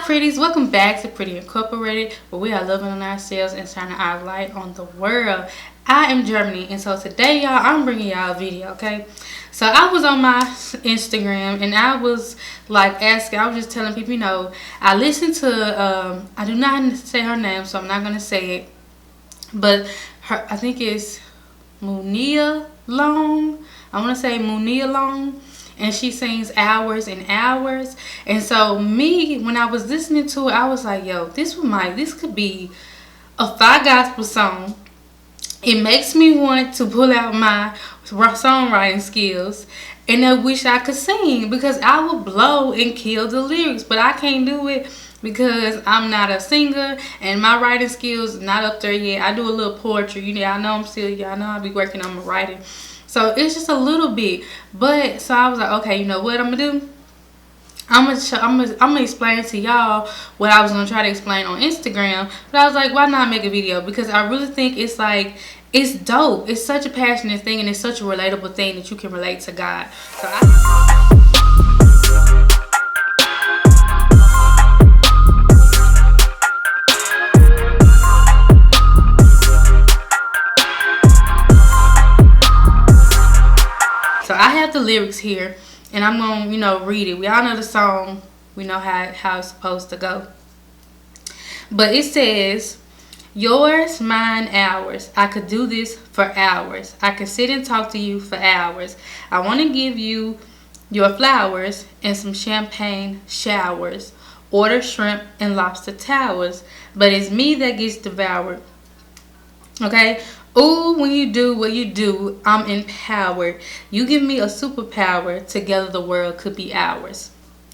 Pretties, welcome back to Pretty Incorporated, where we are loving on ourselves and shining our light on the world. I am Germany, and so today, y'all, I'm bringing y'all a video, okay? So I was on my Instagram, and I was like asking, I was just telling people, I listened to, I do not say her name, so I'm not going to say it, but I think it's Muni Long. I want to say Muni Long. And she sings hours and hours. And so me, when I was listening to it, I was like, yo, this could be a fire gospel song. It makes me want to pull out my songwriting skills. And I wish I could sing, because I would blow and kill the lyrics. But I can't do it because I'm not a singer and my writing skills not up there yet. I do a little poetry. I know I'll be working on my writing. So it's just a little bit, but so I was like, okay, you know what I'm gonna do? I'm gonna explain to y'all what I was gonna try to explain on Instagram. But I was like, why not make a video? Because I really think it's dope. It's such a passionate thing, and it's such a relatable thing that you can relate to God. So I have the lyrics here, and I'm gonna, read it. We all know the song. We know how it's supposed to go. But it says, yours, mine, ours. I could do this for hours. I could sit and talk to you for hours. I want to give you your flowers and some champagne showers. Order shrimp and lobster towers. But it's me that gets devoured. Okay? Ooh, when you do what you do, I'm empowered. You give me a superpower. Together the world could be ours.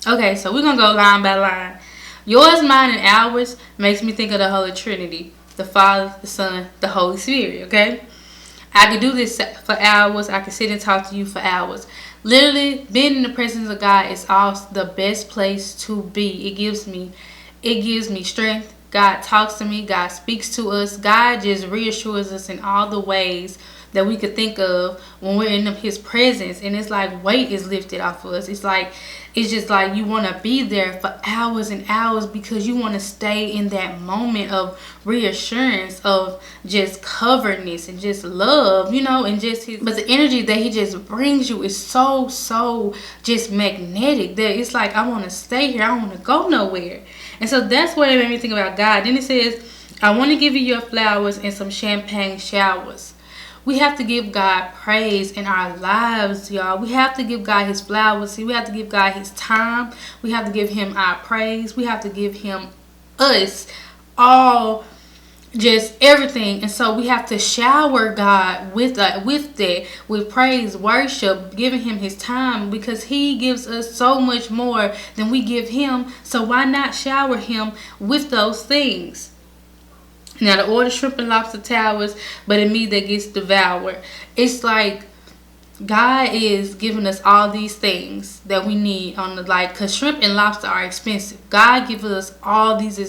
Okay, so we're going to go line by line. Yours, mine, and ours makes me think of the Holy Trinity. The Father, the Son, the Holy Spirit, okay? I could do this for hours. I could sit and talk to you for hours. Literally, being in the presence of God is the best place to be. It gives me strength. God talks to me. God speaks to us. God just reassures us in all the ways that we could think of when we're in His presence. And it's like weight is lifted off of us. It's just like you want to be there for hours and hours, because you want to stay in that moment of reassurance, of just coveredness and just love, and just but the energy that He just brings you is so just magnetic that it's like, I want to stay here. I don't want to go nowhere. And so that's what it made me think about God. Then it says, I want to give you your flowers and some champagne showers. We have to give God praise in our lives, y'all. We have to give God His flowers. See, we have to give God His time. We have to give Him our praise. We have to give Him us, all, just everything. And so we have to shower God with that, with praise, worship, giving Him His time, because He gives us so much more than we give Him. So why not shower Him with those things? Now, the order shrimp and lobster towers, but in me that gets devoured. It's like God is giving us all these things that we need because shrimp and lobster are expensive. God gives us all these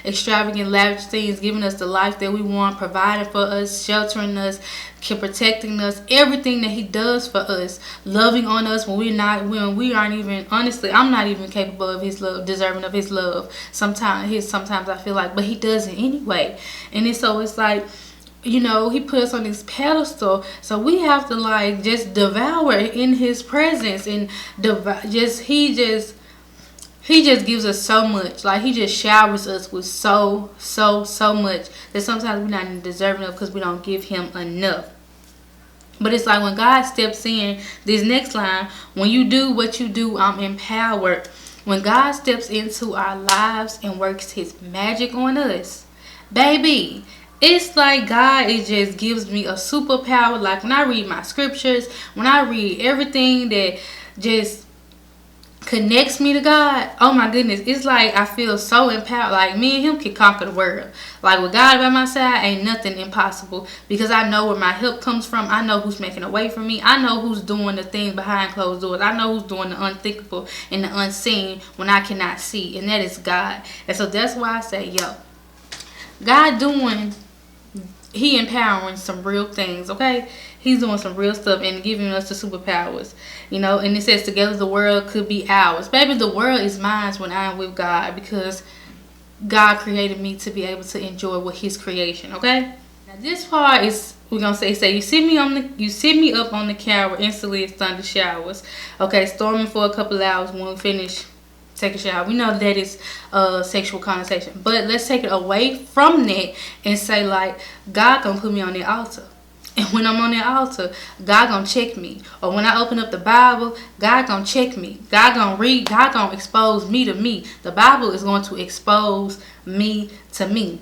extravagant, lavish things, giving us the life that we want, providing for us, sheltering us, protecting us, everything that He does for us, loving on us when we aren't even, honestly, I'm not even capable of His love, deserving of His love. Sometimes I feel like, but He does it anyway. And it's like, He put us on this pedestal, so we have to just devour in His presence, and He just gives us so much. He just showers us with so much that sometimes we're not even deserving of, because we don't give Him enough. But it's like when God steps in, this next line, when you do what you do, I'm empowered. When God steps into our lives and works His magic on us, baby, it's like God, it just gives me a superpower. Like when I read my scriptures, when I read everything that just connects me to God, oh my goodness, it's like I feel so empowered. Like me and Him can conquer the world. Like with God by my side, ain't nothing impossible, because I know where my help comes from. I know who's making a way for me. I know who's doing the things behind closed doors. I know who's doing the unthinkable and the unseen when I cannot see, and that is God. And so that's why I say, yo, God doing He empowering some real things, okay? He's doing some real stuff and giving us the superpowers, you know. And it says, together the world could be ours. Baby, the world is mine when I'm with God, because God created me to be able to enjoy with His creation, okay? Now this part is, we're gonna say you sit me up on the couch instantly it's thunder showers. Okay, storming for a couple hours when we finish. Take a shower. We know that is sexual connotation, but let's take it away from that and say, like, God gonna put me on the altar, and when I'm on the altar, God gonna check me. Or when I open up the Bible, God gonna check me. God gonna read. God gonna expose me to me. The Bible is going to expose me to me.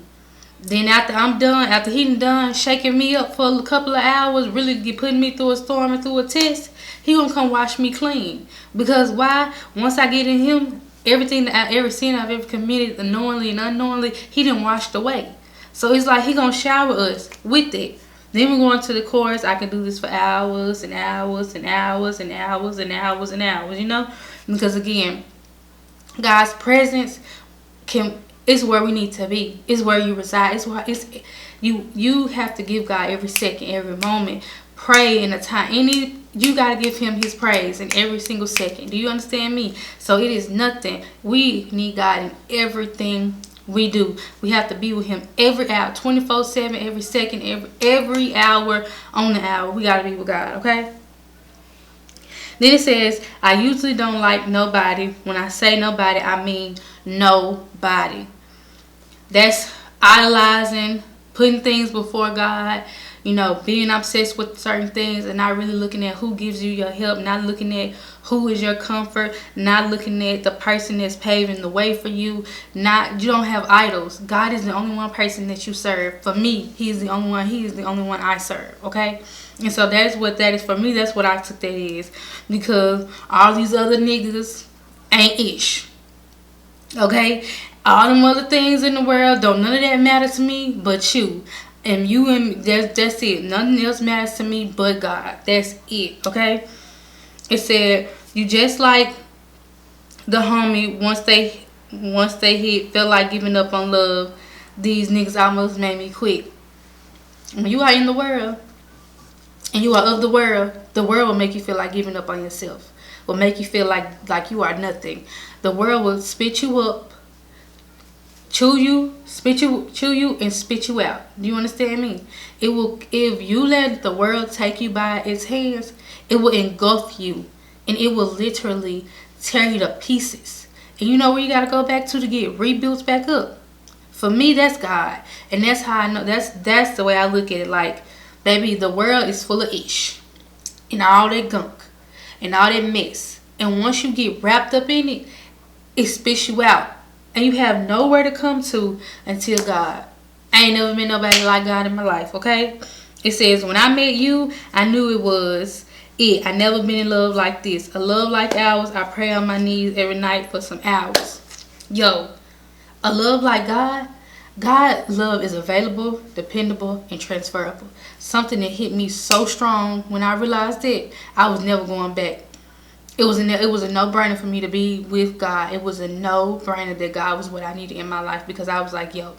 Then after I'm done, after He done shaking me up for a couple of hours, really putting me through a storm and through a test, He gonna come wash me clean. Because why? Once I get in Him, everything every sin I've ever committed, knowingly and unknowingly, He done washed away. So it's like He gonna shower us with it. Then we're going to the chorus. I can do this for hours and hours and hours and hours and hours and hours, you know? Because again, God's presence is where we need to be. It's where you reside. You have to give God every second, every moment. Pray in a time. You got to give Him His praise in every single second. Do you understand me? So it is nothing. We need God in everything we do. We have to be with Him every hour, 24/7, every second, every hour on the hour. We got to be with God, okay? Then it says, I usually don't like nobody. When I say nobody, I mean nobody. That's idolizing, putting things before God, you know, being obsessed with certain things and not really looking at who gives you your help, not looking at who is your comfort, not looking at the person that's paving the way for you. You don't have idols. God is the only one person that you serve. For me, He is the only one I serve, okay? And so that is what that is for me. That's what I took that is, because all these other niggas ain't ish, okay? All them other things in the world, none of that matter to me but you. And you and me, that's it. Nothing else matters to me but God. That's it, okay? It said, you just like the homie, once they hit, felt like giving up on love. These niggas almost made me quit. When you are in the world, and you are of the world will make you feel like giving up on yourself. Will make you feel like you are nothing. The world will spit you up, chew you, and spit you out. Do you understand me? It will, if you let the world take you by its hands, it will engulf you, and it will literally tear you to pieces. And you know where you gotta go back to get rebuilt back up? For me, that's God, and that's how I know. That's the way I look at it. Like, baby, the world is full of ish, and all that gunk, and all that mess. And once you get wrapped up in it, it spits you out. And you have nowhere to come to until God. I ain't never met nobody like God in my life, okay? It says, when I met you, I knew it was it. I never been in love like this. A love like ours, I pray on my knees every night for some hours. Yo, a love like God, God's love is available, dependable, and transferable. Something that hit me so strong when I realized it, I was never going back. It was a no-brainer for me to be with God. It was a no-brainer that God was what I needed in my life, because I was like, yo,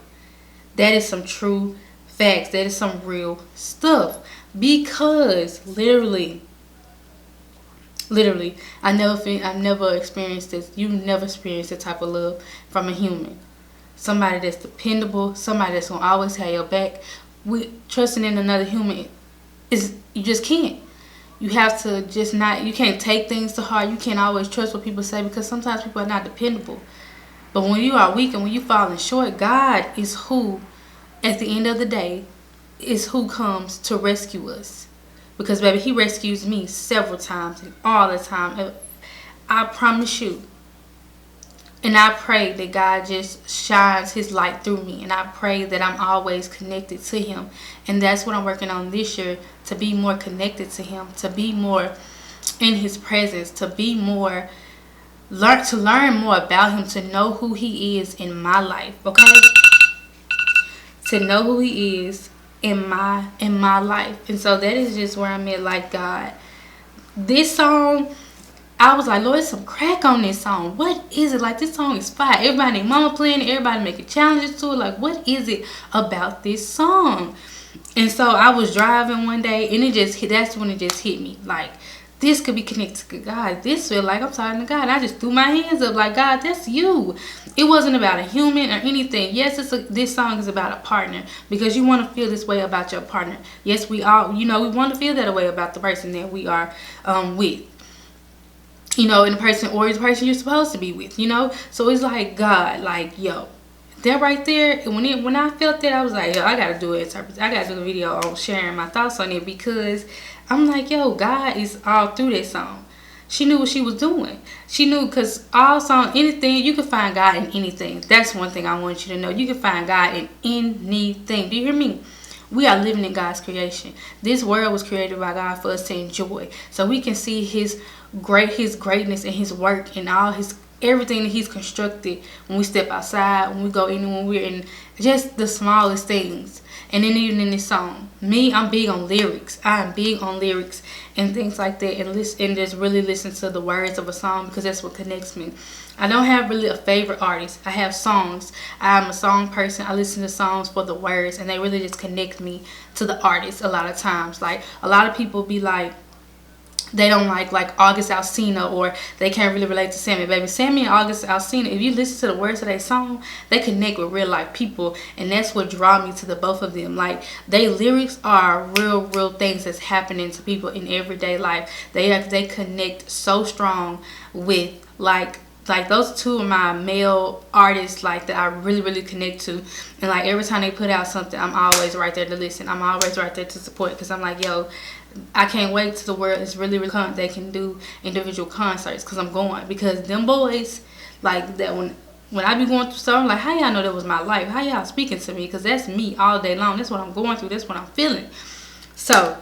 that is some true facts. That is some real stuff. Because literally, I never experienced this. You never experienced that type of love from a human. Somebody that's dependable. Somebody that's gonna always have your back. Trusting in another human you just can't. You have to just you can't take things to heart. You can't always trust what people say, because sometimes people are not dependable. But when you are weak and when you falling short, God is who, at the end of the day, is who comes to rescue us. Because, baby, He rescues me several times and all the time. I promise you. And I pray that God just shines His light through me. And I pray that I'm always connected to Him. And that's what I'm working on this year, to be more connected to Him, to be more in His presence, to learn more about Him, to know who He is in my life, okay? To know who He is in my life. And so that is just where I'm at, like God. This song, I was like, Lord, there's some crack on this song. What is it? Like, this song is fire. Everybody, mama playing it, everybody making challenges to it. Like, what is it about this song? And so I was driving one day, and that's when it just hit me. Like, this could be connected to God. This feel like I'm talking to God. I just threw my hands up like, God, that's you. It wasn't about a human or anything. Yes, this song is about a partner, because you want to feel this way about your partner. Yes, we all, we want to feel that way about the person that we are with. And the person you're supposed to be with. So it's like, God, like, yo. That right there, when I felt that, I was like, yo, I gotta do it. I gotta do a video on sharing my thoughts on it, because I'm like, yo, God is all through that song. She knew what she was doing. She knew, because all song, anything, you can find God in anything. That's one thing I want you to know. You can find God in anything. Do you hear me? We are living in God's creation. This world was created by God for us to enjoy, so we can see His greatness and His work and all everything that He's constructed when we step outside, when we go in, when we're in just the smallest things. And then even in this song, I'm big on lyrics. I am big on lyrics and things like that, and just really listen to the words of a song, because that's what connects me. I don't have really a favorite artist. I have songs. I'm a song person. I listen to songs for the words, and they really just connect me to the artist a lot of times. Like, a lot of people be like, they don't like August Alsina, or they can't really relate to Sammy. Baby, Sammy and August Alsina, if you listen to the words of their song, they connect with real life people, and that's what draw me to the both of them. Like, they lyrics are real things that's happening to people in everyday life. They connect so strong with like those two of my male artists, like, that I really connect to. And like, every time they put out something, I'm always right there to listen. I'm always right there to support, because I'm like, yo, I can't wait till the world is really they can do individual concerts, because I'm going, because them boys, like, that when I be going through something, like, how y'all know that was my life? How y'all speaking to me? Because that's me all day long. That's what I'm going through. That's what I'm feeling. So,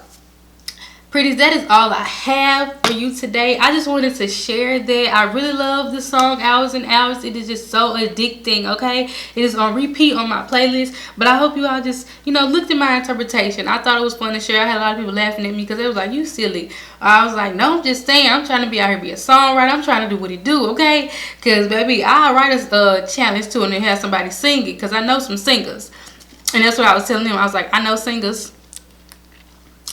Pretties, that is all I have for you today. I just wanted to share that. I really love the song Hours and Hours. It is just so addicting, okay? It is on repeat on my playlist. But I hope you all just, looked at my interpretation. I thought it was fun to share. I had a lot of people laughing at me, because they was like, you silly. I was like, no, I'm just saying. I'm trying to be out here, be a songwriter. I'm trying to do what it do, okay? Because, baby, I'll write a challenge to it and have somebody sing it, because I know some singers. And that's what I was telling them. I was like, I know singers.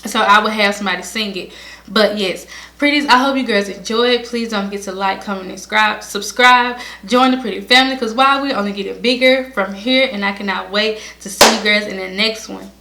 So I would have somebody sing it. But yes, Pretties, I hope you girls enjoy it. Please don't forget to like, comment, and subscribe. Join the Pretty family, because while we're only getting bigger from here, and I cannot wait to see you girls in the next one.